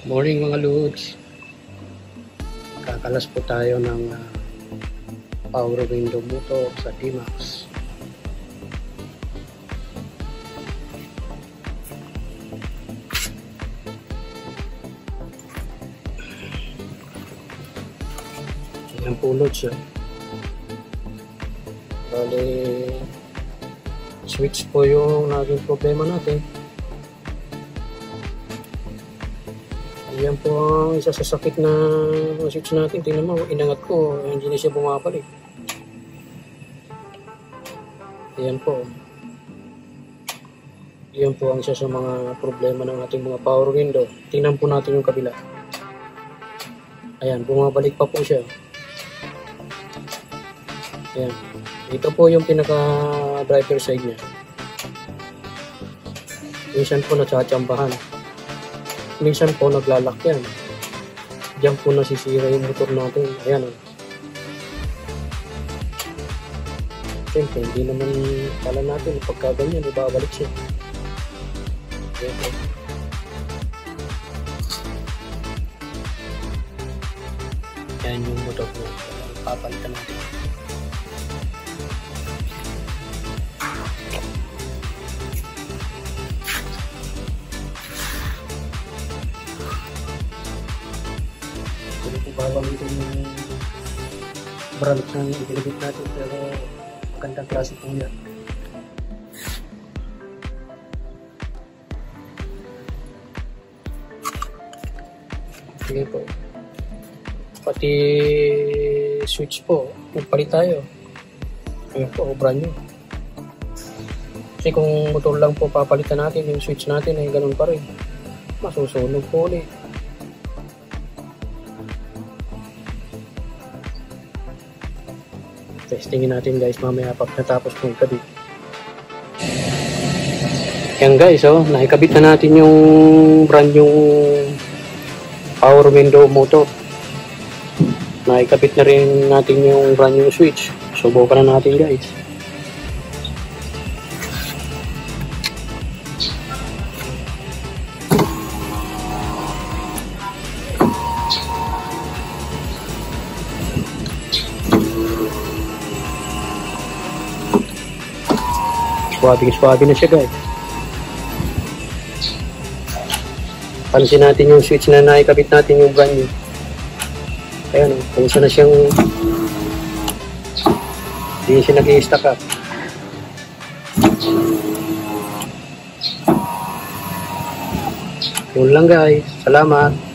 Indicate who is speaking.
Speaker 1: Morning mga Lods. Kakalas po tayo ng power window motor sa D-Max. Ayan po Lods. Bali, switch po yung naging problema natin. Yan po ang isa sa sakit na switch natin. Tingnan mo, inangat ko, hindi na siya bumabalik. Yan po. Yan po ang isa sa mga problema ng ating mga power window. Tingnan po natin yung kabila. Ayan, bumabalik pa po siya. Ayan. Ito po yung pinaka driver side niya. Minsan po natsatsambahan. Minsan po naglalak yan. Diyan po nasisira yung motor natin. Ayan o. Siyempre, hindi naman kala natin pagka ganyan, ibabalik siya. Ayan po. Ayan yung motor po. Papalitan natin. Babamitin yung brand na ibilibit natin, pero magandang klase po yan. Sige po. Pati switch po, magpalit tayo. Ayan po, brand new. Kasi kung motor lang po papalitan natin, yung switch natin ay ganun pa rin. Masusunog po ulit. Testingin natin guys mamaya pag natapos kong ikabit. Yan guys, naikabit na natin yung brand yung power window motor. Naikabit na rin natin yung brand new switch. Subukan na natin guys. Swabing na siya guys. Pansin natin yung switch na naikabit natin yung brand new. Ayan o, kung saan na siyang hindi siya nag-i-stack up. Yun lang guys. Salamat.